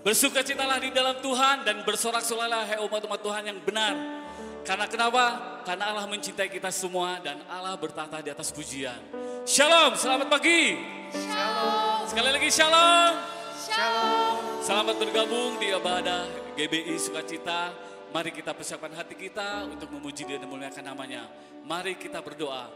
Bersukacitalah di dalam Tuhan dan bersorak-sorailah hai umat-umat Tuhan yang benar. Karena kenapa? Karena Allah mencintai kita semua dan Allah bertahta di atas pujian. Shalom, selamat pagi. Shalom. Sekali lagi shalom. Shalom. Selamat bergabung di ibadah GBI Sukacita. Mari kita persiapkan hati kita untuk memuji Dia dan memuliakan namanya. Mari kita berdoa.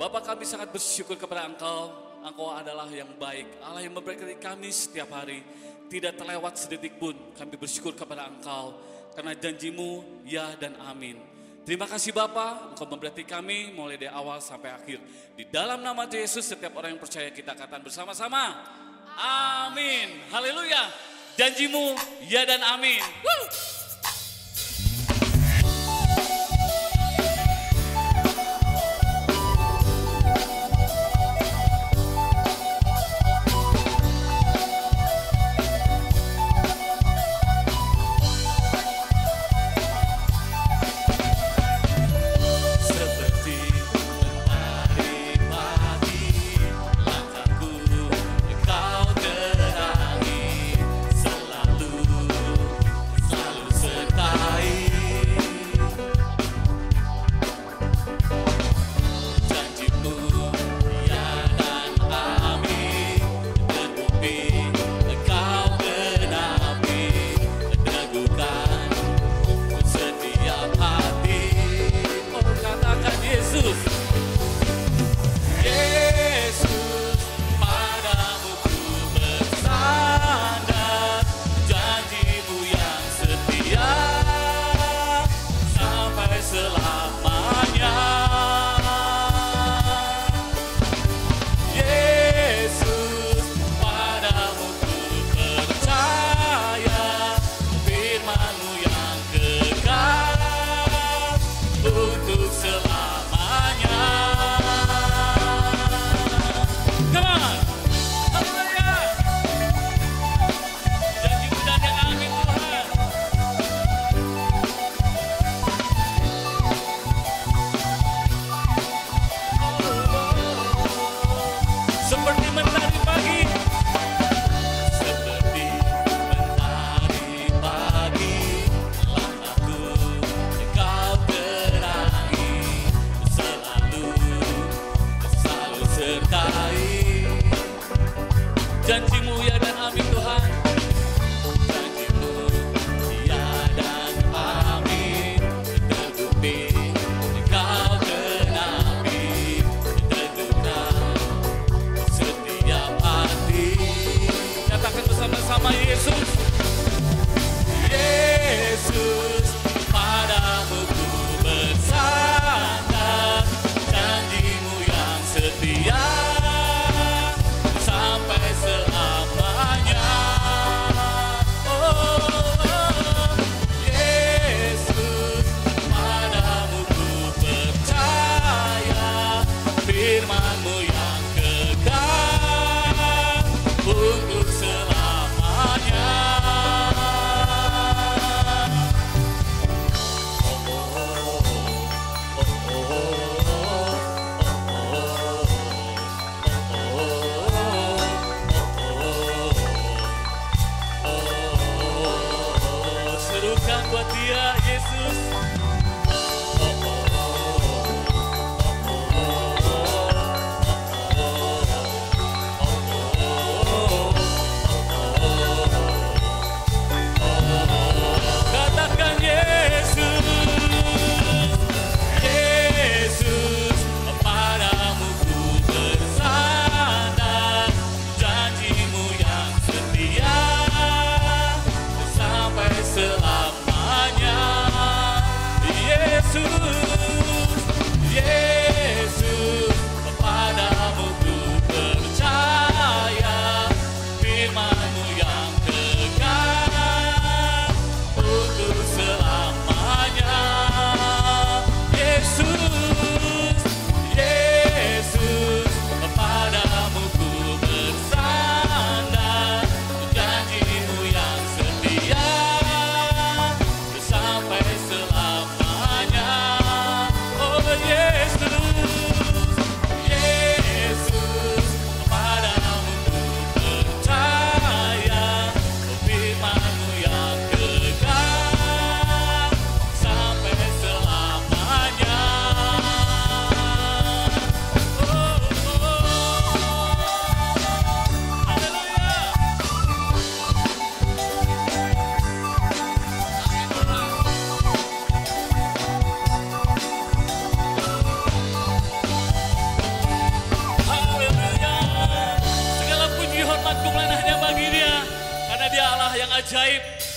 Bapa, kami sangat bersyukur kepada Engkau. Engkau adalah yang baik. Allah yang memberkati kami setiap hari. Tidak terlewat sedetik pun kami bersyukur kepada Engkau. Karena janji-Mu ya dan amin. Terima kasih Bapa, Engkau memberkati kami mulai dari awal sampai akhir. Di dalam nama Yesus setiap orang yang percaya kita katakan bersama-sama. Amin. Haleluya. Janji-Mu ya dan amin. Woo! Selalu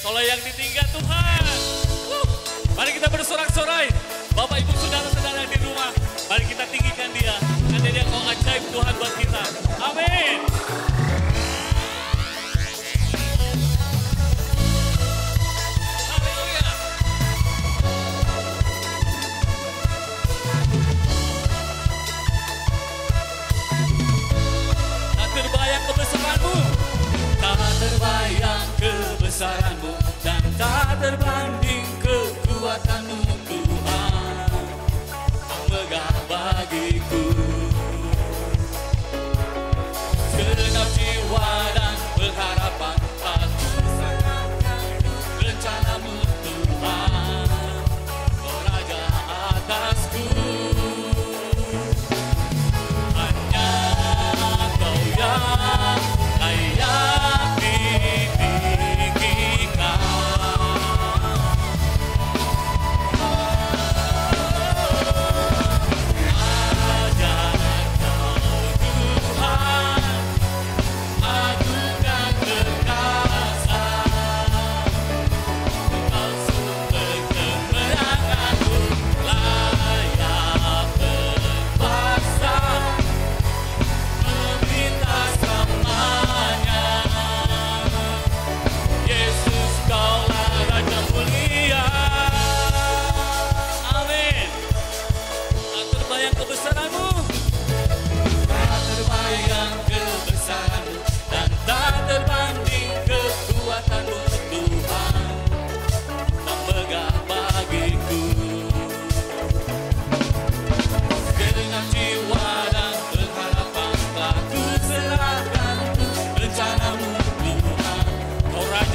Kalau yang ditinggal Tuhan. Mari kita bersorak-sorai. Bapak Ibu Saudara-saudara di rumah. Mari kita tinggikan dia. Karena dia kau ajaib Tuhan buat kita. Amin. Haleluya. Tak terbayang kebesaranmu. Tak terbayang kebesaranmu. Dan tak terbanding kekuatanmu Tuhan. Kau megah bagiku. Segenap jiwa dan pengharapan aku serahkan rencanamu Tuhan. Kau Raja atasku. Hanya Kau yang layak ditinggikan.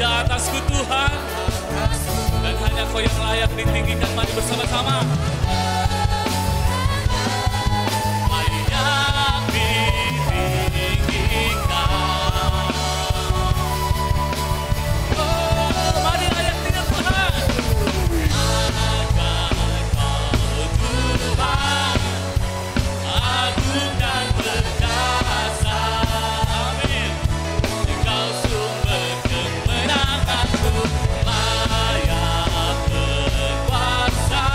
Atasku Tuhan, dan hanya Kau yang layak ditinggikan. Mari bersama-sama. Layak ditinggikan. Oh, mari layak tinggal Tuhan. Agar Kau Tuhan, agung dan perkasa. Amin. Engkau sumber kemenanganku, layak berkuasa,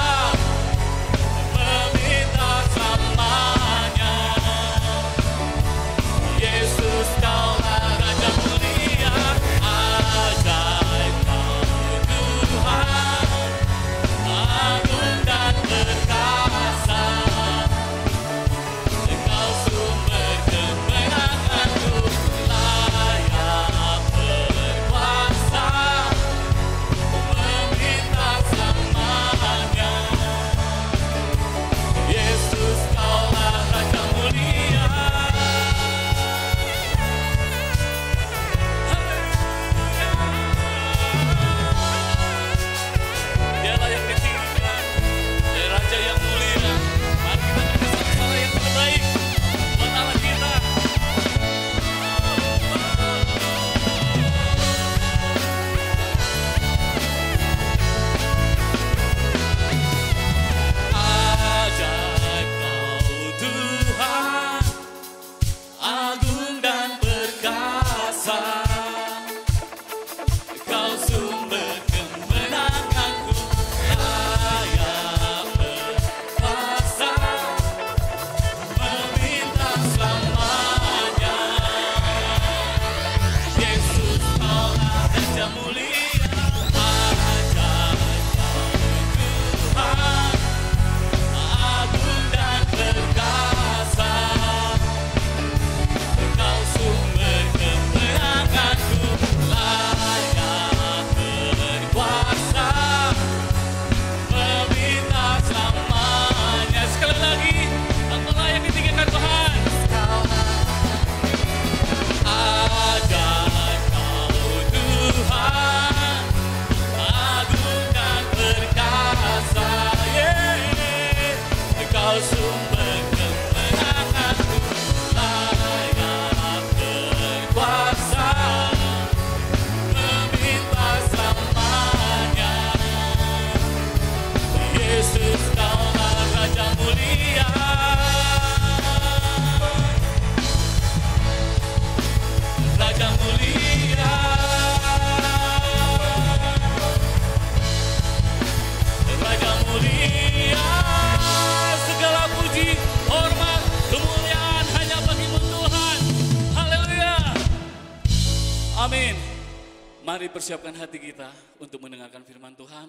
Mari persiapkan hati kita untuk mendengarkan firman Tuhan,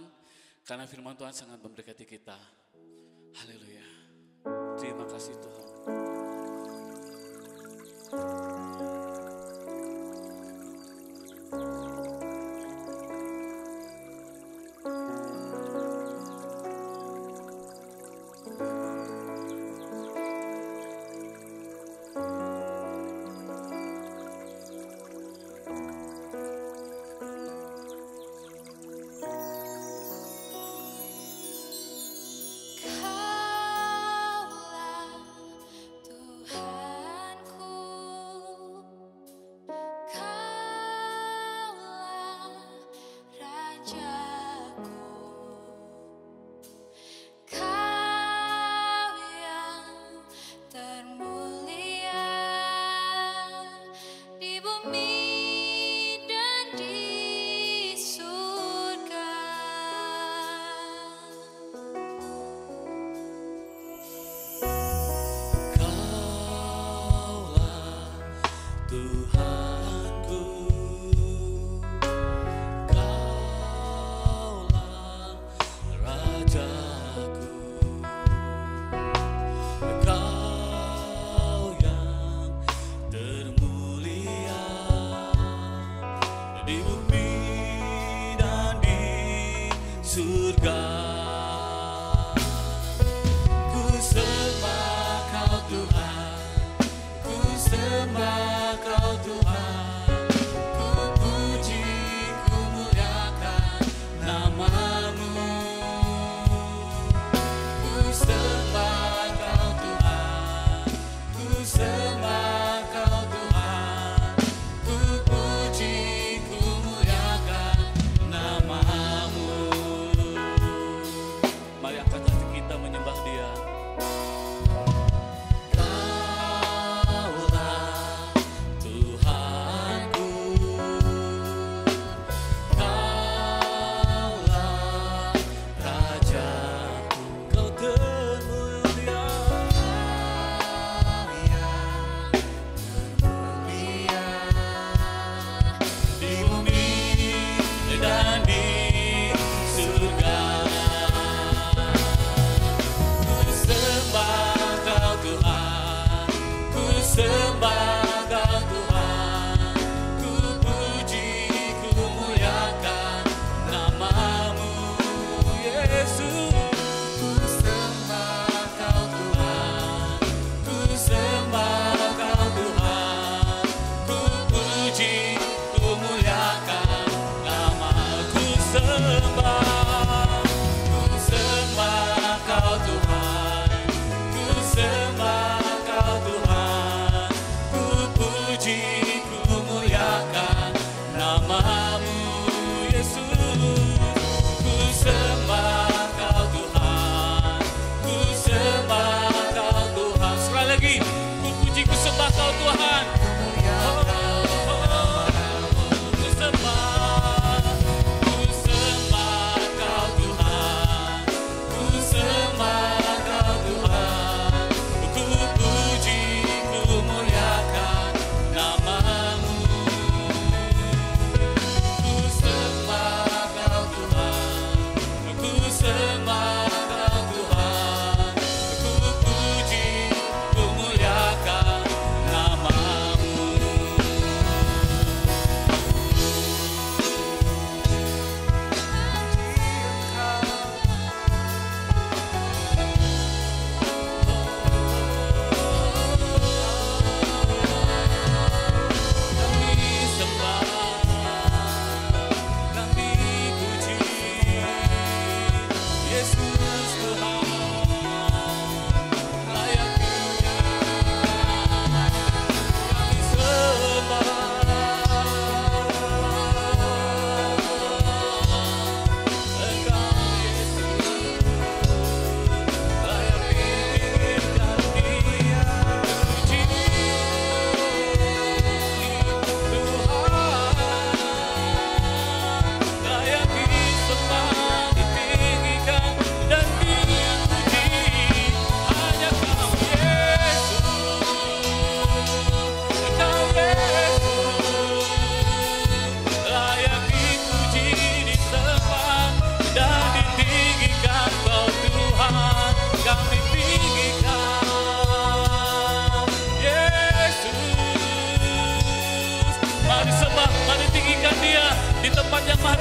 karena firman Tuhan sangat memberkati kita. Haleluya. Terima kasih Tuhan. Kaulah Tuhanku.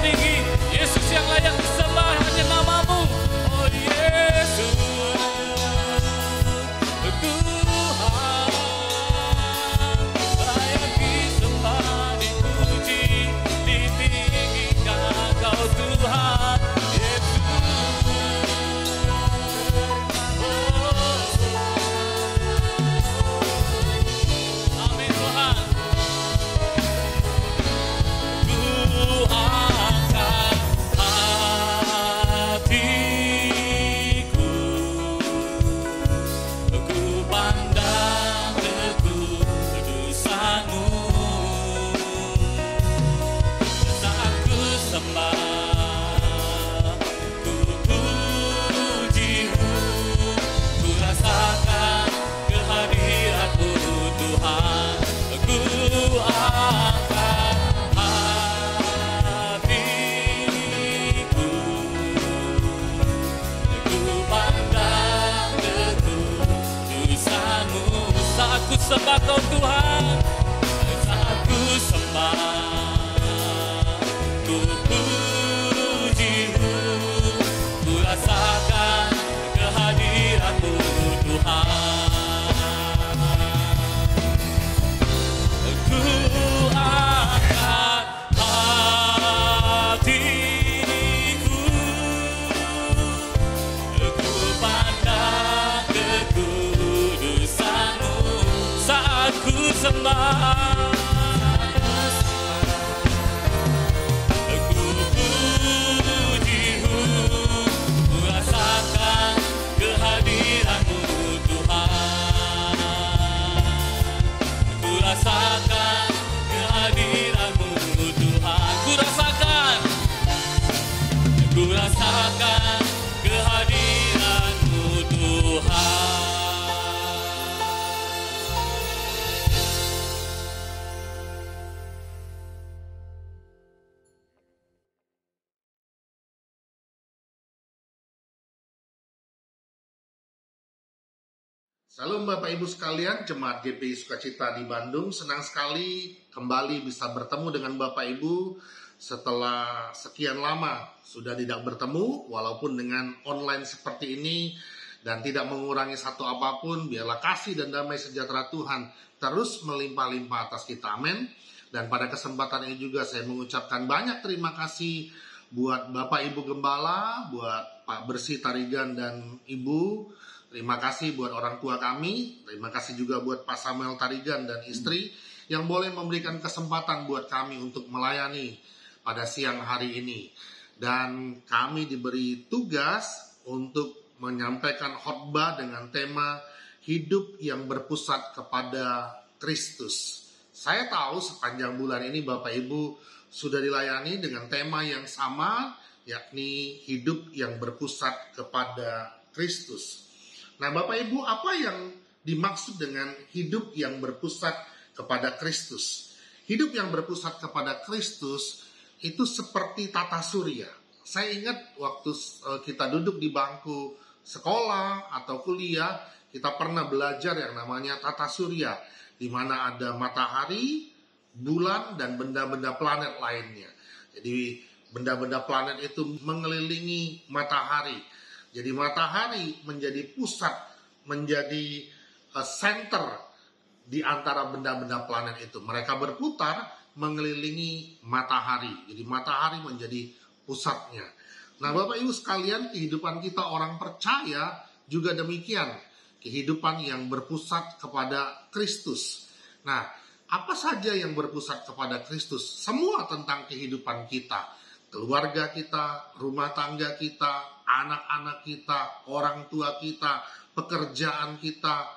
tinggi. Yesus yang layak disembah hanya namamu. Oh Yesus, Tuhan, layak disembah, dipuji, ditinggikan Kau Tuhan. Yesus, amin Tuhan. Ku angkat hatiku, ku pandang kekudusan-Mu. Saat ku sembah, ku puji-Mu, ku rasakan kehadirat-Mu Tuhan. Ku angkat hatiku, ku pandang kekudusan-Mu. Saat ku sembah Kau Tuhan, saat ku sembah, ku puji-Mu, ku rasakan kehadirat-Mu Tuhan. Ku angkat hatiku, ku pandang kekudusan-Mu. Saat ku sembah, ku puji-Mu, ku rasakan kehadirat-Mu Tuhan. Ku rasakan kehadirat-Mu Tuhan. Ku rasakan kehadirat-Mu Tuhan. Salam Bapak Ibu sekalian, Jemaat GPI Sukacita di Bandung. Senang sekali kembali bisa bertemu dengan Bapak Ibu setelah sekian lama sudah tidak bertemu, walaupun dengan online seperti ini, dan tidak mengurangi satu apapun. Biarlah kasih dan damai sejahtera Tuhan terus melimpah-limpah atas kita, amin. Dan pada kesempatan ini juga saya mengucapkan banyak terima kasih buat Bapak Ibu Gembala, buat Pak Bersih Tarigan dan Ibu. Terima kasih buat orang tua kami, terima kasih juga buat Pak Samuel Tarigan dan istri yang boleh memberikan kesempatan buat kami untuk melayani pada siang hari ini. Dan kami diberi tugas untuk menyampaikan khotbah dengan tema hidup yang berpusat kepada Kristus. Saya tahu sepanjang bulan ini Bapak Ibu sudah dilayani dengan tema yang sama, yakni hidup yang berpusat kepada Kristus. Nah Bapak Ibu, apa yang dimaksud dengan hidup yang berpusat kepada Kristus? Hidup yang berpusat kepada Kristus itu seperti tata surya. Saya ingat waktu kita duduk di bangku sekolah atau kuliah, kita pernah belajar yang namanya tata surya, di mana ada matahari, bulan, dan benda-benda planet lainnya. Jadi benda-benda planet itu mengelilingi matahari. Jadi matahari menjadi pusat, menjadi center di antara benda-benda planet itu. Mereka berputar mengelilingi matahari. Jadi matahari menjadi pusatnya. Nah Bapak Ibu sekalian, kehidupan kita orang percaya juga demikian. Kehidupan yang berpusat kepada Kristus. Nah, apa saja yang berpusat kepada Kristus? Semua tentang kehidupan kita. Keluarga kita, rumah tangga kita, anak-anak kita, orang tua kita, pekerjaan kita,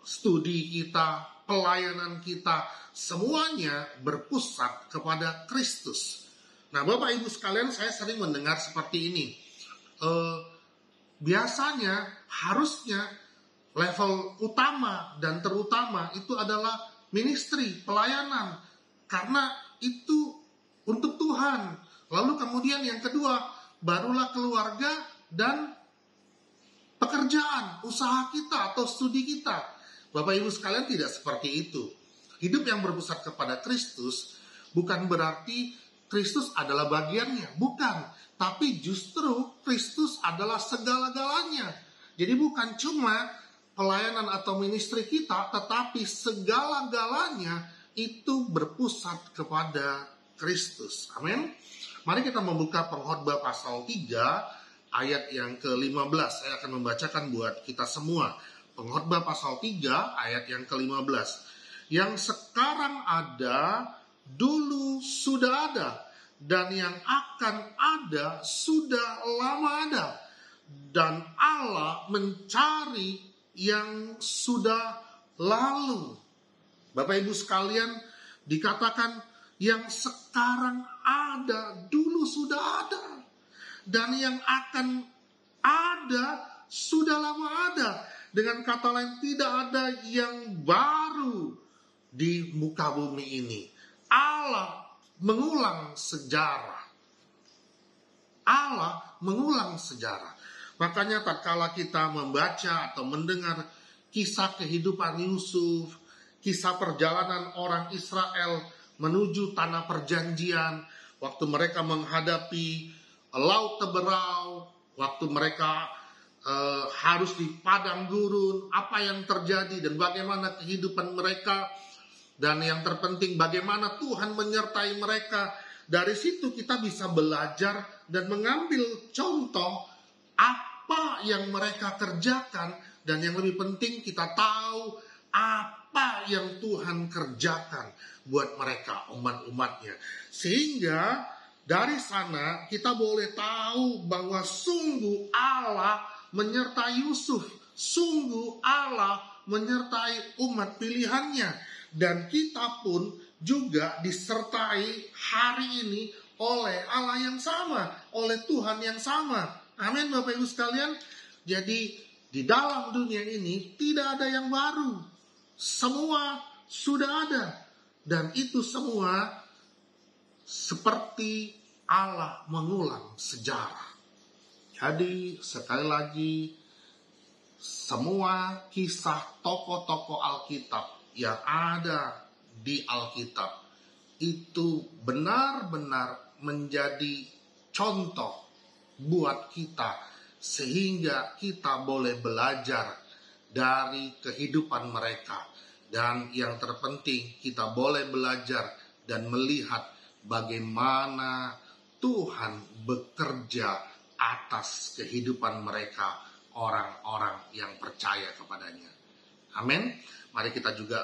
studi kita, pelayanan kita, semuanya berpusat kepada Kristus. Nah Bapak Ibu sekalian, saya sering mendengar seperti ini. Biasanya, harusnya level utama dan terutama itu adalah ministry, pelayanan. Karena itu untuk Tuhan. Lalu kemudian yang kedua, barulah keluarga dan pekerjaan, usaha kita atau studi kita. Bapak Ibu sekalian, tidak seperti itu. Hidup yang berpusat kepada Kristus bukan berarti Kristus adalah bagiannya. Bukan. Tapi justru Kristus adalah segala-galanya. Jadi bukan cuma pelayanan atau ministry kita, tetapi segala-galanya itu berpusat kepada Kristus. Amin. Mari kita membuka Pengkhotbah pasal 3 ayat yang ke-15. Saya akan membacakan buat kita semua. Pengkhotbah pasal 3 ayat yang ke-15. Yang sekarang ada, dulu sudah ada, dan yang akan ada sudah lama ada. Dan Allah mencari yang sudah lalu. Bapak Ibu sekalian, dikatakan yang sekarang ada, dulu sudah ada. Dan yang akan ada, sudah lama ada. Dengan kata lain, tidak ada yang baru di muka bumi ini. Allah mengulang sejarah. Allah mengulang sejarah. Makanya tatkala kita membaca atau mendengar kisah kehidupan Yusuf, kisah perjalanan orang Israel menuju tanah perjanjian, waktu mereka menghadapi laut teberau, waktu mereka harus di padang gurun, apa yang terjadi dan bagaimana kehidupan mereka, dan yang terpenting bagaimana Tuhan menyertai mereka. Dari situ kita bisa belajar dan mengambil contoh apa yang mereka kerjakan, dan yang lebih penting kita tahu apa yang Tuhan kerjakan buat mereka, umat-umatnya. Sehingga dari sana kita boleh tahu bahwa sungguh Allah menyertai Yusuf, sungguh Allah menyertai umat pilihannya. Dan kita pun juga disertai hari ini oleh Allah yang sama, oleh Tuhan yang sama. Amin Bapak Ibu sekalian. Jadi di dalam dunia ini tidak ada yang baru. Semua sudah ada. Dan itu semua seperti Allah mengulang sejarah. Jadi sekali lagi, semua kisah tokoh-tokoh Alkitab yang ada di Alkitab itu benar-benar menjadi contoh buat kita, sehingga kita boleh belajar dari kehidupan mereka. Dan yang terpenting, kita boleh belajar dan melihat bagaimana Tuhan bekerja atas kehidupan mereka, orang-orang yang percaya kepadanya. Amin. Mari kita juga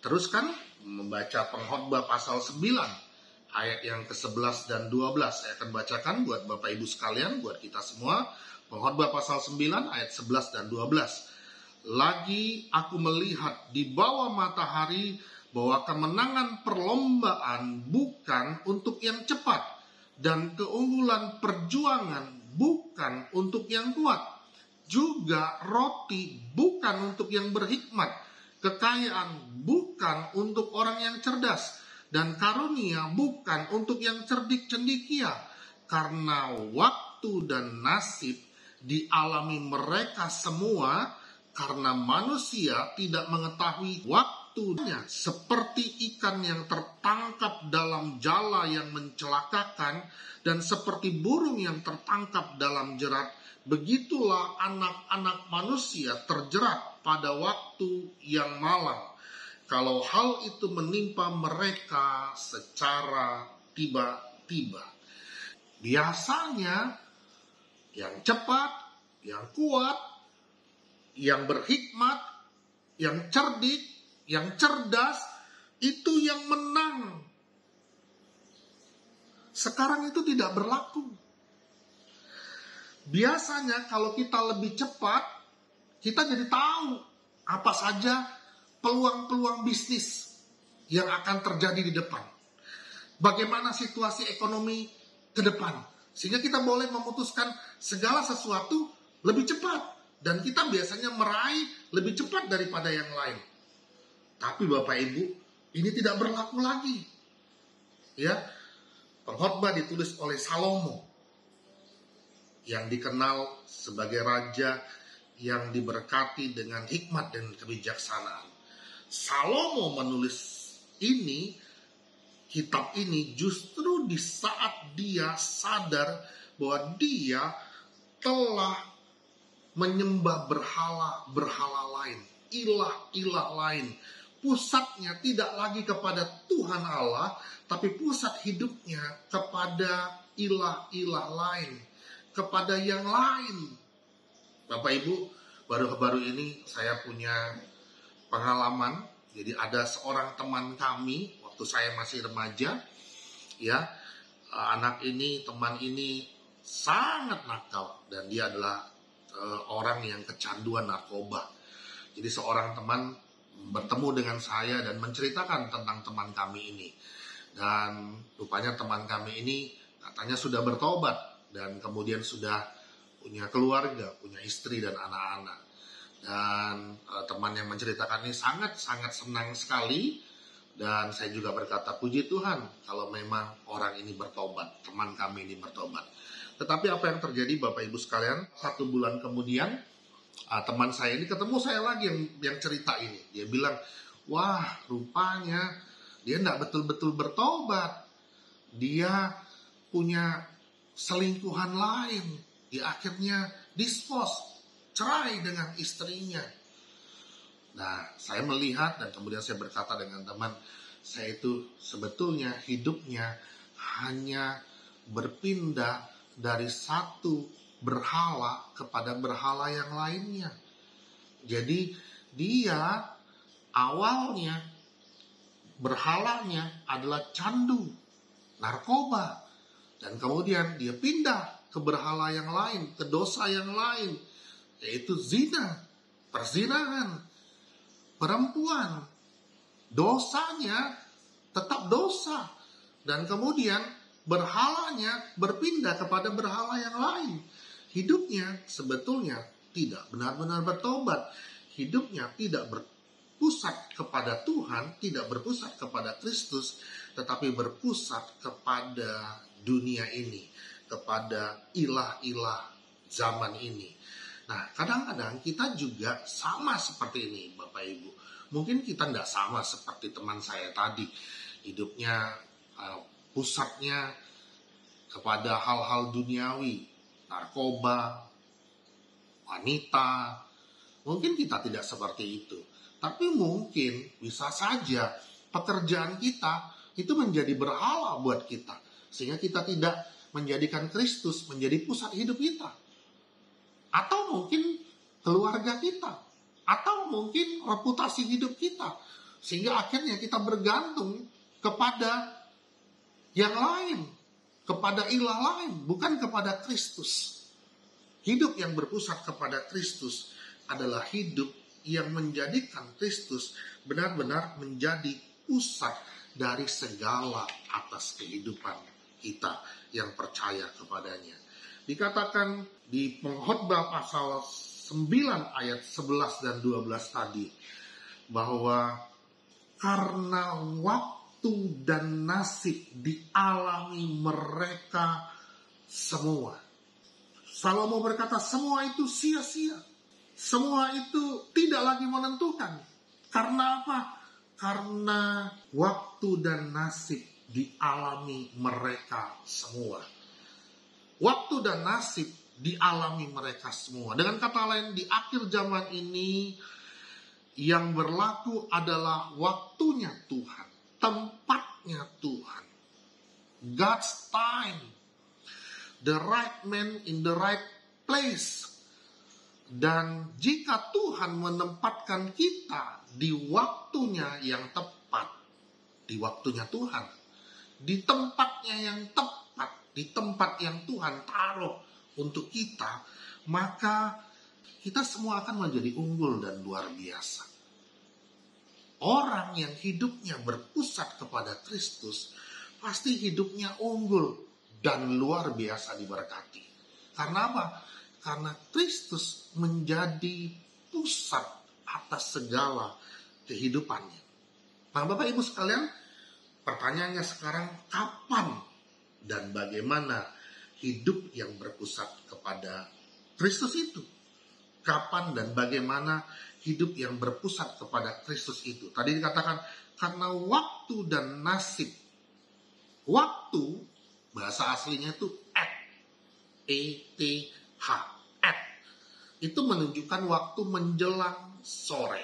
teruskan membaca Pengkhotbah pasal 9 ayat yang ke-11 dan 12. Saya akan bacakan buat Bapak Ibu sekalian, buat kita semua. Pengkhotbah pasal 9 ayat 11 dan 12. Lagi aku melihat di bawah matahari bahwa kemenangan perlombaan bukan untuk yang cepat, dan keunggulan perjuangan bukan untuk yang kuat. Juga roti bukan untuk yang berhikmat, kekayaan bukan untuk orang yang cerdas, dan karunia bukan untuk yang cerdik cendekia. Karena waktu dan nasib dialami mereka semua, karena manusia tidak mengetahui waktunya. Seperti ikan yang tertangkap dalam jala yang mencelakakan, dan seperti burung yang tertangkap dalam jerat, begitulah anak-anak manusia terjerat pada waktu yang malang. Kalau hal itu menimpa mereka secara tiba-tiba. Biasanya yang cepat, yang kuat, yang berhikmat, yang cerdik, yang cerdas, itu yang menang. Sekarang itu tidak berlaku. Biasanya kalau kita lebih cepat, kita jadi tahu apa saja peluang-peluang bisnis yang akan terjadi di depan. Bagaimana situasi ekonomi ke depan. Sehingga kita boleh memutuskan segala sesuatu lebih cepat. Dan kita biasanya meraih lebih cepat daripada yang lain. Tapi Bapak Ibu, ini tidak berlaku lagi. Ya, Pengkhotbah ditulis oleh Salomo, yang dikenal sebagai raja yang diberkati dengan hikmat dan kebijaksanaan. Salomo menulis ini kitab ini justru di saat dia sadar bahwa dia telah menyembah berhala lain, ilah lain. Pusatnya tidak lagi kepada Tuhan Allah, tapi pusat hidupnya kepada ilah lain, kepada yang lain. Bapak Ibu, baru ini saya punya pengalaman. Jadi ada seorang teman kami waktu saya masih remaja, ya, teman ini sangat nakal dan dia adalah orang yang kecanduan narkoba. Jadi seorang teman bertemu dengan saya dan menceritakan tentang teman kami ini. Dan rupanya teman kami ini katanya sudah bertobat dan kemudian sudah punya keluarga, punya istri dan anak-anak. Dan teman yang menceritakan ini sangat senang sekali. Dan saya juga berkata, puji Tuhan kalau memang orang ini bertobat, teman kami ini bertobat. Tetapi apa yang terjadi Bapak Ibu sekalian, 1 bulan kemudian teman saya ini ketemu saya lagi yang cerita ini. Dia bilang, wah rupanya dia tidak betul-betul bertobat. Dia punya selingkuhan lain. Dia akhirnya dispose, cerai dengan istrinya. Nah, saya melihat dan kemudian saya berkata dengan teman, saya itu sebetulnya hidupnya hanya berpindah dari satu berhala kepada berhala yang lainnya. Jadi dia awalnya berhalanya adalah candu, narkoba. Dan kemudian dia pindah ke berhala yang lain, ke dosa yang lain, yaitu zina, perzinahan. Perempuan, dosanya tetap dosa. Dan kemudian berhalanya berpindah kepada berhala yang lain. Hidupnya sebetulnya tidak benar-benar bertobat. Hidupnya tidak berpusat kepada Tuhan, tidak berpusat kepada Kristus, tetapi berpusat kepada dunia ini, kepada ilah-ilah zaman ini. Nah, kadang-kadang kita juga sama seperti ini, Bapak Ibu. Mungkin kita tidak sama seperti teman saya tadi. Hidupnya pusatnya kepada hal-hal duniawi, narkoba, wanita. Mungkin kita tidak seperti itu. Tapi mungkin bisa saja pekerjaan kita itu menjadi berhala buat kita. Sehingga kita tidak menjadikan Kristus menjadi pusat hidup kita. Atau mungkin keluarga kita, atau mungkin reputasi hidup kita, sehingga akhirnya kita bergantung kepada yang lain, kepada ilah lain, bukan kepada Kristus. Hidup yang berpusat kepada Kristus adalah hidup yang menjadikan Kristus benar-benar menjadi pusat dari segala atas kehidupan kita yang percaya kepadanya. Dikatakan di Pengkhotbah pasal 9 ayat 11 dan 12 tadi, bahwa karena waktu dan nasib dialami mereka semua. Salomo berkata semua itu sia-sia. Semua itu tidak lagi menentukan. Karena apa? Karena waktu dan nasib dialami mereka semua. Waktu dan nasib dialami mereka semua. Dengan kata lain, di akhir zaman ini yang berlaku adalah waktunya Tuhan, tempatnya Tuhan. God's time. The right man in the right place. Dan jika Tuhan menempatkan kita di waktunya yang tepat, di waktunya Tuhan, di tempatnya yang tepat, di tempat yang Tuhan taruh untuk kita, maka kita semua akan menjadi unggul dan luar biasa. Orang yang hidupnya berpusat kepada Kristus, pasti hidupnya unggul dan luar biasa diberkati. Karena apa? Karena Kristus menjadi pusat atas segala kehidupannya. Nah, Bapak Ibu sekalian, pertanyaannya sekarang, kapan dan bagaimana hidup yang berpusat kepada Kristus itu? Kapan dan bagaimana hidup yang berpusat kepada Kristus itu? Tadi dikatakan, karena waktu dan nasib Waktu, bahasa aslinya itu at, E-T-H, at. Itu menunjukkan waktu menjelang sore.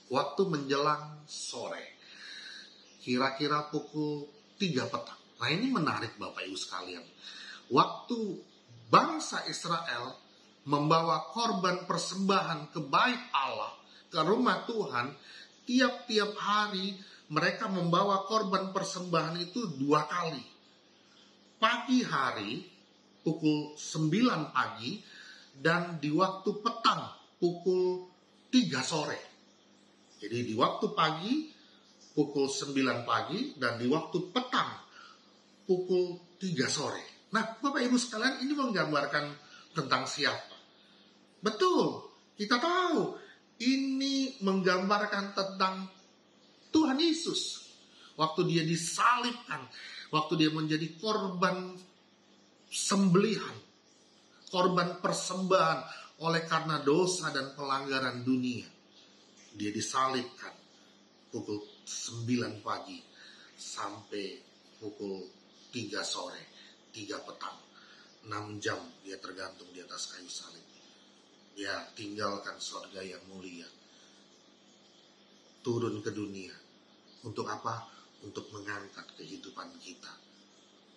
Waktu menjelang sore. Kira-kira pukul 3 petang. Nah ini menarik Bapak Ibu sekalian. Waktu bangsa Israel membawa korban persembahan ke bait Allah, ke rumah Tuhan, tiap-tiap hari mereka membawa korban persembahan itu 2 kali. Pagi hari, pukul 9 pagi, dan di waktu petang, pukul 3 sore. Jadi di waktu pagi, pukul 9 pagi, dan di waktu petang, pukul 3 sore. Nah, Bapak Ibu sekalian, ini menggambarkan tentang siapa? Betul, kita tahu ini menggambarkan tentang Tuhan Yesus. Waktu dia disalibkan, waktu dia menjadi korban sembelihan, korban persembahan oleh karena dosa dan pelanggaran dunia. Dia disalibkan pukul 9 pagi sampai pukul 3 sore, 3 petang. 6 jam dia tergantung di atas kayu salib. Dia tinggalkan surga yang mulia, turun ke dunia. Untuk apa? Untuk mengangkat kehidupan kita.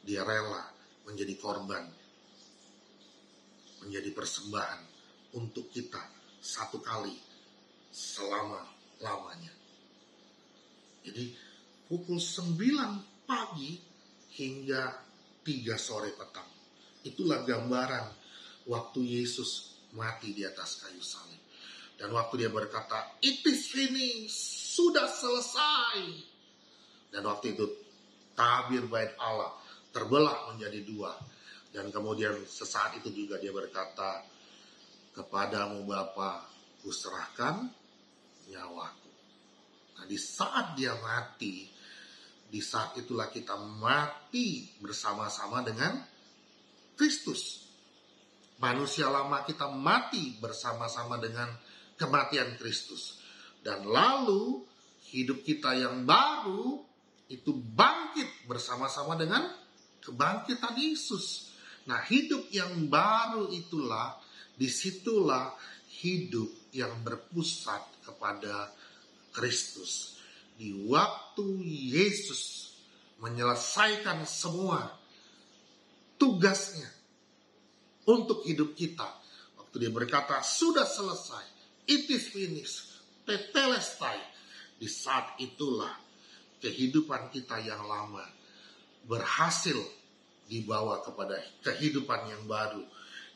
Dia rela menjadi korban, menjadi persembahan untuk kita satu kali selama-lamanya. Jadi pukul 9 pagi hingga 3 sore petang. Itulah gambaran waktu Yesus mati di atas kayu salib. Dan waktu dia berkata, "It is finished," sudah selesai. Dan waktu itu tabir bait Allah terbelah menjadi 2. Dan kemudian sesaat itu juga dia berkata, "Kepadamu Bapa, kuserahkan nyawaku." Nah di saat dia mati, di saat itulah kita mati bersama-sama dengan Kristus. Manusia lama kita mati bersama-sama dengan kematian Kristus. Dan lalu hidup kita yang baru itu bangkit bersama-sama dengan kebangkitan Yesus. Nah hidup yang baru itulah, disitulah hidup yang berpusat kepada Kristus. Di waktu Yesus menyelesaikan semua tugasnya untuk hidup kita, waktu dia berkata sudah selesai, it is finished, tetelestai, di saat itulah kehidupan kita yang lama berhasil dibawa kepada kehidupan yang baru,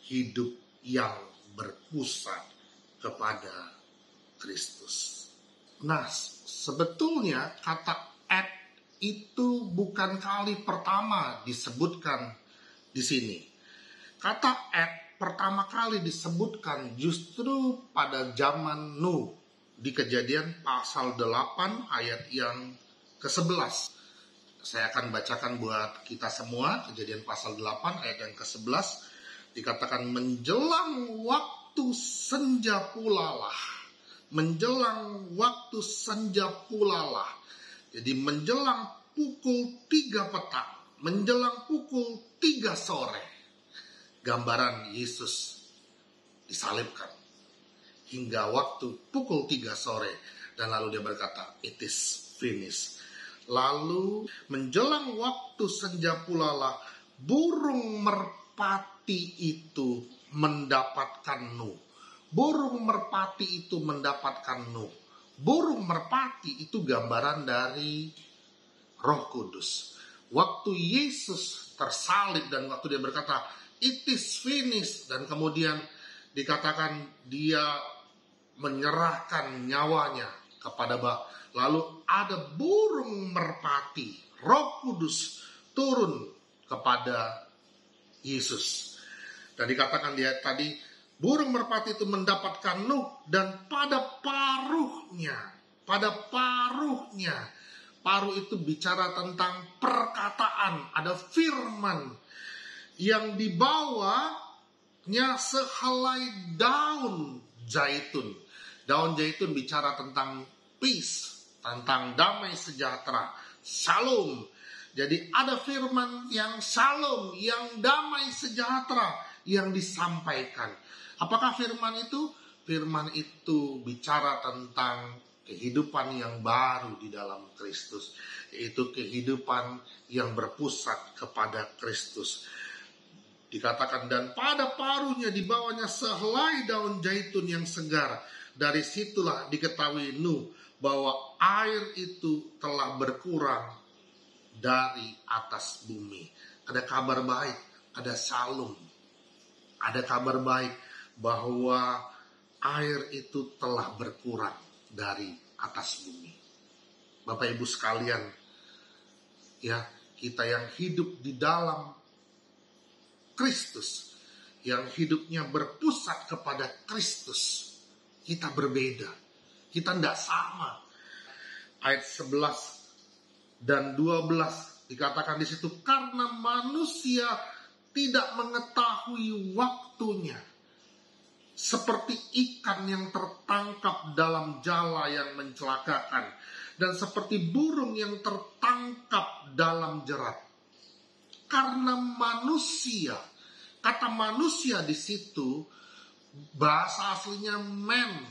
hidup yang berpusat kepada Kristus. Nah, sebetulnya kata at itu bukan kali pertama disebutkan di sini. Kata at pertama kali disebutkan justru pada zaman Nuh di Kejadian pasal 8 ayat yang ke-11. Saya akan bacakan buat kita semua. Kejadian pasal 8 ayat yang ke-11 dikatakan, menjelang waktu senja pulalah. Menjelang waktu senja pulalah. Jadi menjelang pukul 3 petang, menjelang pukul 3 sore, gambaran Yesus disalibkan hingga waktu pukul 3 sore, dan lalu dia berkata, it is finished. Lalu menjelang waktu senja pulalah, burung merpati itu mendapatkan Nuh. Burung merpati itu mendapatkan Nuh. Burung merpati itu gambaran dari Roh Kudus. Waktu Yesus tersalib dan waktu dia berkata, it is finished, dan kemudian dikatakan dia menyerahkan nyawanya kepada Bapa. Lalu ada burung merpati, Roh Kudus turun kepada Yesus. Dan dikatakan dia tadi, burung merpati itu mendapatkan Nuh, dan pada paruhnya, paruh itu bicara tentang perkataan, ada firman yang dibawanya sehelai daun zaitun. Daun zaitun bicara tentang peace, tentang damai sejahtera, shalom. Jadi ada firman yang shalom, yang damai sejahtera yang disampaikan. Apakah firman itu? Firman itu bicara tentang kehidupan yang baru di dalam Kristus, yaitu kehidupan yang berpusat kepada Kristus. Dikatakan, dan pada paruhnya dibawanya sehelai daun zaitun yang segar. Dari situlah diketahui Nuh bahwa air itu telah berkurang dari atas bumi. Ada kabar baik, ada shalom. Ada kabar baik bahwa air itu telah berkurang dari atas bumi. Bapak Ibu sekalian, ya, kita yang hidup di dalam Kristus, yang hidupnya berpusat kepada Kristus, kita berbeda. Kita tidak sama. Ayat 11 dan 12 dikatakan di situ, karena manusia tidak mengetahui waktunya, seperti ikan yang tertangkap dalam jala yang mencelakakan, dan seperti burung yang tertangkap dalam jerat. Karena manusia, kata manusia di situ bahasa aslinya man,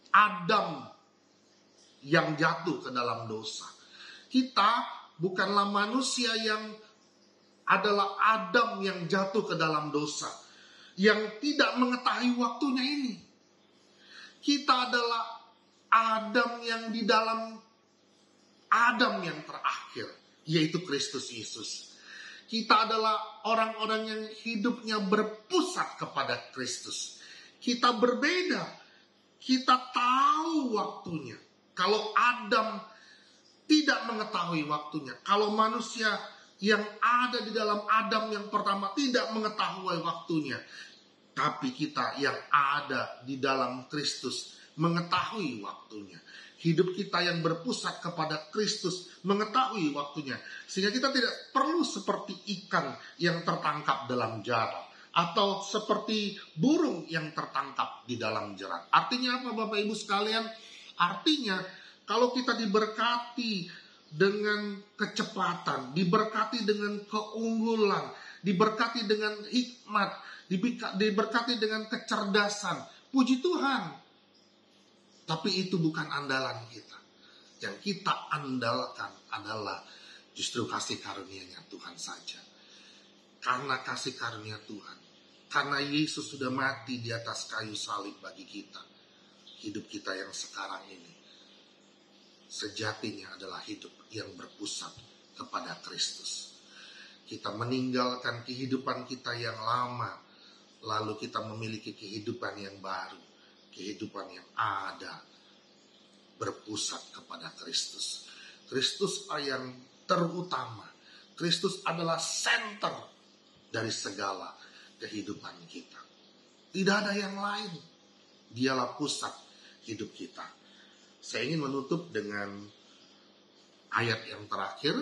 Adam yang jatuh ke dalam dosa. Kita bukanlah manusia yang adalah Adam yang jatuh ke dalam dosa, yang tidak mengetahui waktunya ini. Kita adalah Adam yang di dalam Adam yang terakhir, yaitu Kristus Yesus. Kita adalah orang-orang yang hidupnya berpusat kepada Kristus. Kita berbeda. Kita tahu waktunya. Kalau Adam tidak mengetahui waktunya, kalau manusia yang ada di dalam Adam yang pertama tidak mengetahui waktunya, tapi kita yang ada di dalam Kristus mengetahui waktunya. Hidup kita yang berpusat kepada Kristus mengetahui waktunya. Sehingga kita tidak perlu seperti ikan yang tertangkap dalam jala, atau seperti burung yang tertangkap di dalam jerat. Artinya apa Bapak Ibu sekalian? Artinya kalau kita diberkati dengan kecepatan, diberkati dengan keunggulan, diberkati dengan hikmat, diberkati dengan kecerdasan, puji Tuhan. Tapi itu bukan andalan kita. Yang kita andalkan adalah justru kasih karunia-Nya Tuhan saja. Karena kasih karunia Tuhan, karena Yesus sudah mati di atas kayu salib bagi kita, hidup kita yang sekarang ini sejatinya adalah hidup yang berpusat kepada Kristus. Kita meninggalkan kehidupan kita yang lama, lalu kita memiliki kehidupan yang baru, kehidupan yang ada berpusat kepada Kristus. Kristus yang terutama. Kristus adalah center dari segala kehidupan kita. Tidak ada yang lain. Dialah pusat hidup kita. Saya ingin menutup dengan ayat yang terakhir.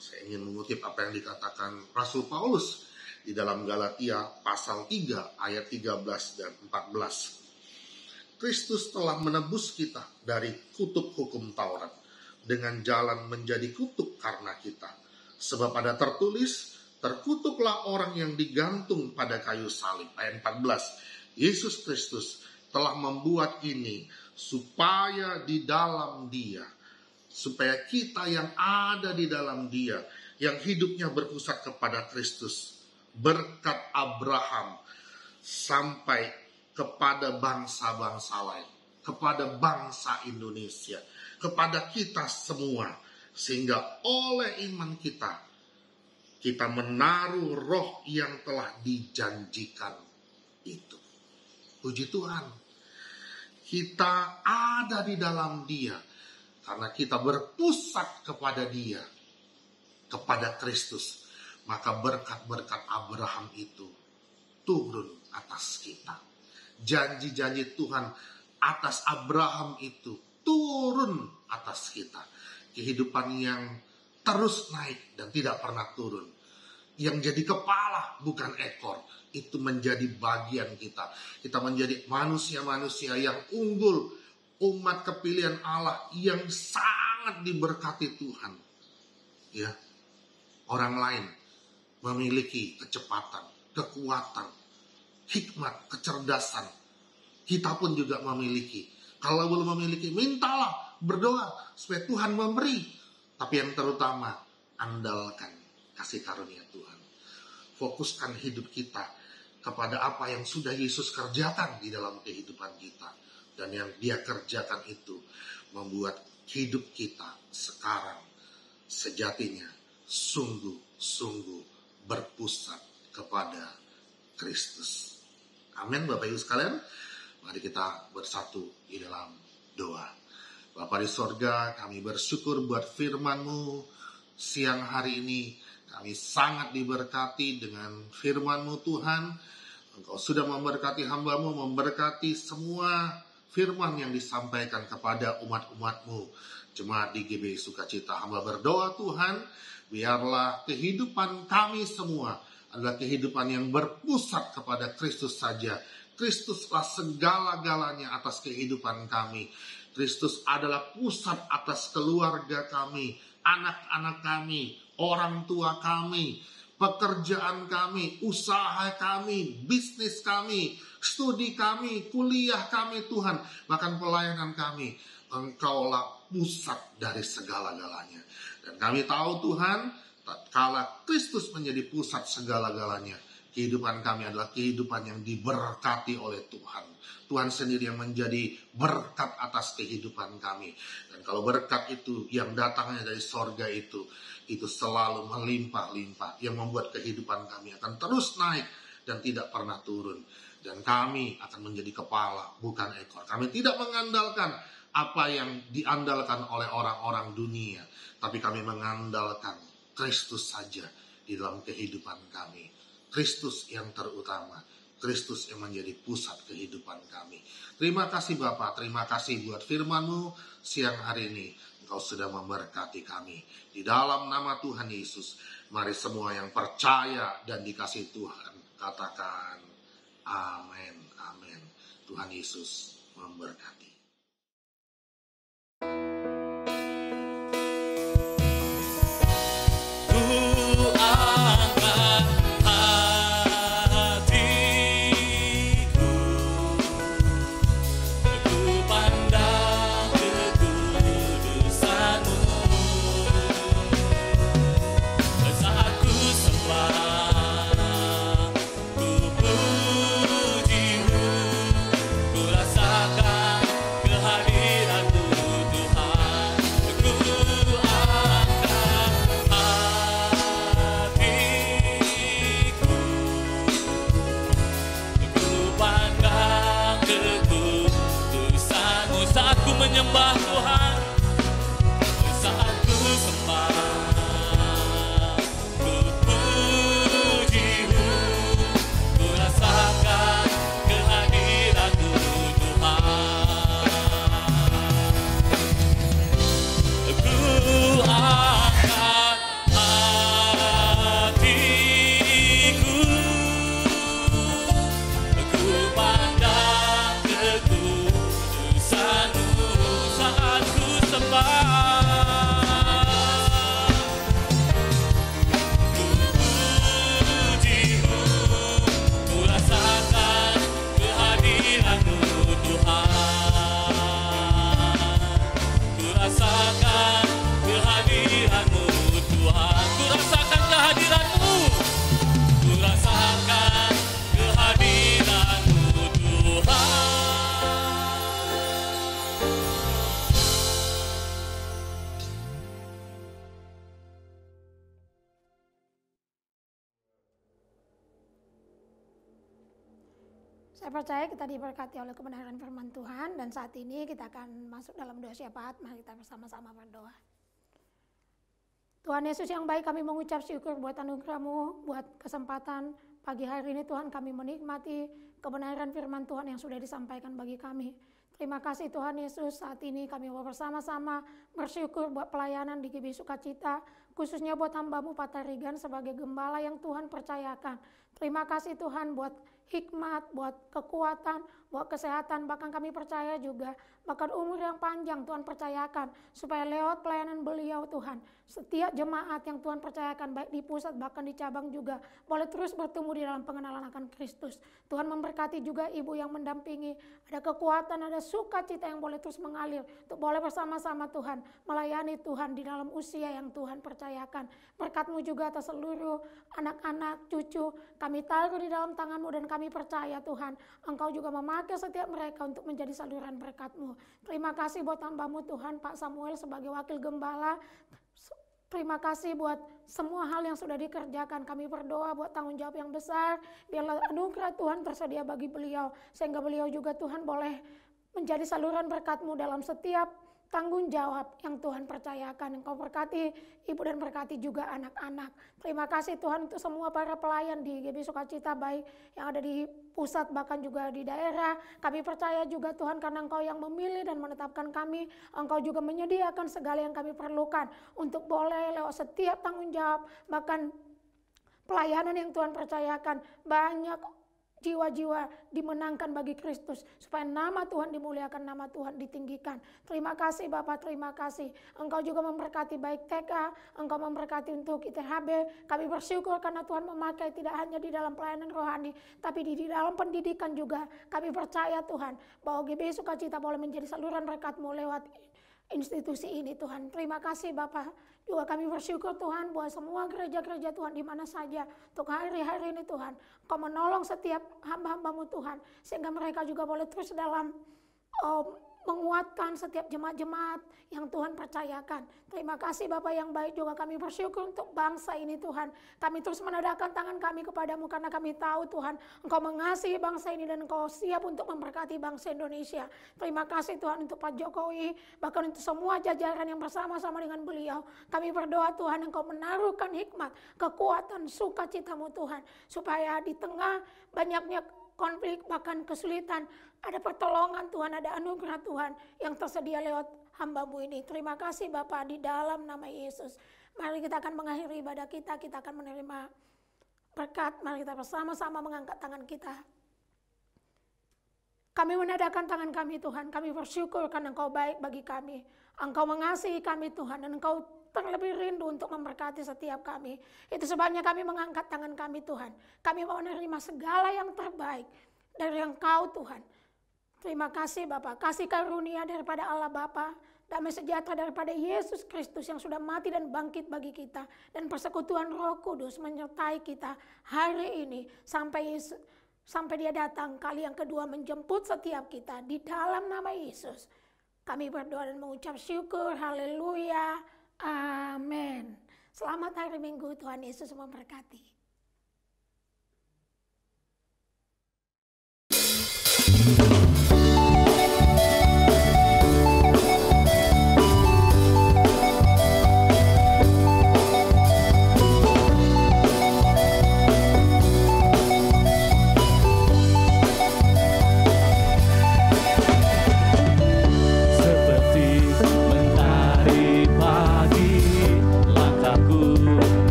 Saya ingin mengutip apa yang dikatakan Rasul Paulus di dalam Galatia pasal 3 ayat 13 dan 14. Kristus telah menebus kita dari kutuk hukum Taurat dengan jalan menjadi kutuk karena kita. Sebab ada tertulis, terkutuklah orang yang digantung pada kayu salib. Ayat 14, Yesus Kristus telah membuat ini supaya di dalam Dia, supaya kita yang ada di dalam Dia, yang hidupnya berpusat kepada Kristus, berkat Abraham sampai kepada bangsa-bangsa lain, kepada bangsa Indonesia, kepada kita semua, sehingga oleh iman kita menaruh roh yang telah dijanjikan itu. Puji Tuhan, kita ada di dalam Dia, karena kita berpusat kepada Dia, kepada Kristus, maka berkat-berkat Abraham itu turun atas kita. Janji-janji Tuhan atas Abraham itu turun atas kita. Kehidupan yang terus naik dan tidak pernah turun. Yang jadi kepala bukan ekor. Itu menjadi bagian kita. Kita menjadi manusia-manusia yang unggul. Umat kepilihan Allah yang sangat diberkati Tuhan. Ya, orang lain memiliki kecepatan, kekuatan, hikmat, kecerdasan. Kita pun juga memiliki. Kalau belum memiliki, mintalah, berdoa supaya Tuhan memberi. Tapi yang terutama, andalkan kasih karunia Tuhan. Fokuskan hidup kita kepada apa yang sudah Yesus kerjakan di dalam kehidupan kita. Dan yang Dia kerjakan itu membuat hidup kita sekarang sejatinya sungguh-sungguh berpusat kepada Kristus. Amin Bapak Ibu sekalian. Mari kita bersatu di dalam doa. Bapa di sorga, kami bersyukur buat firman-Mu siang hari ini. Kami sangat diberkati dengan firman-Mu Tuhan. Engkau sudah memberkati hamba-Mu, memberkati semua firman yang disampaikan kepada umat-umat-Mu. Jemaat di GBI Sukacita, hamba berdoa Tuhan, biarlah kehidupan kami semua adalah kehidupan yang berpusat kepada Kristus saja. Kristuslah segala-galanya atas kehidupan kami. Kristus adalah pusat atas keluarga kami, anak-anak kami, orang tua kami, pekerjaan kami, usaha kami, bisnis kami, studi kami, kuliah kami Tuhan, bahkan pelayanan kami. Engkaulah pusat dari segala-galanya. Dan kami tahu Tuhan, tatkala Kristus menjadi pusat segala-galanya, kehidupan kami adalah kehidupan yang diberkati oleh Tuhan. Tuhan sendiri yang menjadi berkat atas kehidupan kami. Dan kalau berkat itu yang datangnya dari sorga itu selalu melimpah-limpah. Yang membuat kehidupan kami akan terus naik dan tidak pernah turun. Dan kami akan menjadi kepala, bukan ekor. Kami tidak mengandalkan apa yang diandalkan oleh orang-orang dunia. Tapi kami mengandalkan Kristus saja di dalam kehidupan kami. Kristus yang terutama. Kristus yang menjadi pusat kehidupan kami. Terima kasih Bapa, terima kasih buat firman-Mu siang hari ini. Engkau sudah memberkati kami. Di dalam nama Tuhan Yesus, mari semua yang percaya dan dikasihi Tuhan, katakan amin, amin. Tuhan Yesus memberkati. Menyembah Tuhan, saat ku sembah, ku puji-Mu, ku rasakan kehadiran-Mu Tuhan. Ku angkat hatiku, ku pandang kekudusan-Mu. Saat ku sembah, ku puji-Mu, ku rasakan kehadiran-Mu Tuhan. Ku rasakan kehadiran-Mu Tuhan. Ku rasakan kehadiran-Mu. Ku rasakan kehadiran-Mu Tuhan. Saya percaya kita diberkati oleh kebenaran firman Tuhan, dan saat ini kita akan masuk dalam doa syafaat. Mari kita bersama-sama berdoa. Tuhan Yesus yang baik, kami mengucap syukur buat anugerah-Mu, buat kesempatan pagi hari ini Tuhan kami menikmati kebenaran firman Tuhan yang sudah disampaikan bagi kami. Terima kasih Tuhan Yesus, saat ini kami mau bersama-sama bersyukur buat pelayanan di GBI Sukacita, khususnya buat hamba-Mu Pak Tarigan sebagai gembala yang Tuhan percayakan. Terima kasih Tuhan buat hikmat, buat kekuatan, buat kesehatan, bahkan kami percaya juga bahkan umur yang panjang Tuhan percayakan, supaya lewat pelayanan beliau Tuhan, setiap jemaat yang Tuhan percayakan baik di pusat bahkan di cabang juga boleh terus bertumbuh di dalam pengenalan akan Kristus. Tuhan memberkati juga ibu yang mendampingi, ada kekuatan, ada sukacita yang boleh terus mengalir untuk boleh bersama-sama Tuhan melayani Tuhan di dalam usia yang Tuhan percayakan. Berkat-Mu juga atas seluruh anak-anak, cucu, kami taruh di dalam tangan-Mu dan kami percaya Tuhan, Engkau juga memakai setiap mereka untuk menjadi saluran berkat-Mu. Terima kasih buat hamba-Mu Tuhan, Pak Samuel sebagai wakil gembala. Terima kasih buat semua hal yang sudah dikerjakan. Kami berdoa buat tanggung jawab yang besar. Biarlah anugerah Tuhan tersedia bagi beliau. Sehingga beliau juga Tuhan boleh menjadi saluran berkat-Mu dalam setiap tanggung jawab yang Tuhan percayakan. Engkau berkati ibu dan berkati juga anak-anak. Terima kasih Tuhan untuk semua para pelayan di GB Sukacita, baik yang ada di pusat bahkan juga di daerah. Kami percaya juga Tuhan, karena Engkau yang memilih dan menetapkan kami, Engkau juga menyediakan segala yang kami perlukan untuk boleh lewat setiap tanggung jawab, bahkan pelayanan yang Tuhan percayakan, banyak jiwa-jiwa dimenangkan bagi Kristus, supaya nama Tuhan dimuliakan, nama Tuhan ditinggikan. Terima kasih Bapak, terima kasih. Engkau juga memberkati baik TK, Engkau memberkati untuk ITHB. Kami bersyukur karena Tuhan memakai tidak hanya di dalam pelayanan rohani, tapi di dalam pendidikan juga. Kami percaya Tuhan, bahwa GBI Sukacita boleh menjadi saluran berkat-Mu lewat institusi ini Tuhan. Terima kasih Bapak. Juga kami bersyukur Tuhan buat semua gereja-gereja Tuhan di mana saja untuk hari-hari ini Tuhan. Kau menolong setiap hamba-hamba-Mu Tuhan, sehingga mereka juga boleh terus dalam menguatkan setiap jemaat-jemaat yang Tuhan percayakan. Terima kasih Bapak yang baik, juga kami bersyukur untuk bangsa ini Tuhan. Kami terus menadahkan tangan kami kepadamu karena kami tahu Tuhan, Engkau mengasihi bangsa ini dan Engkau siap untuk memberkati bangsa Indonesia. Terima kasih Tuhan untuk Pak Jokowi, bahkan untuk semua jajaran yang bersama-sama dengan beliau. Kami berdoa Tuhan, Engkau menaruhkan hikmat, kekuatan, sukacita-Mu Tuhan, supaya di tengah banyaknya konflik bahkan kesulitan, ada pertolongan Tuhan, ada anugerah Tuhan yang tersedia lewat hamba-Mu ini. Terima kasih Bapa, di dalam nama Yesus. Mari kita akan mengakhiri ibadah kita akan menerima berkat. Mari kita bersama-sama mengangkat tangan kita. Kami menadahkan tangan kami Tuhan, kami bersyukur karena Engkau baik bagi kami. Engkau mengasihi kami Tuhan, dan Engkau terlebih rindu untuk memberkati setiap kami. Itu sebabnya kami mengangkat tangan kami Tuhan. Kami mau menerima segala yang terbaik dari Engkau Tuhan. Terima kasih Bapa, kasih karunia daripada Allah Bapa, damai sejahtera daripada Yesus Kristus yang sudah mati dan bangkit bagi kita, dan persekutuan Roh Kudus menyertai kita hari ini sampai Dia datang kali yang kedua menjemput setiap kita. Di dalam nama Yesus kami berdoa dan mengucap syukur. Haleluya. Amin. Selamat hari Minggu, Tuhan Yesus memberkati.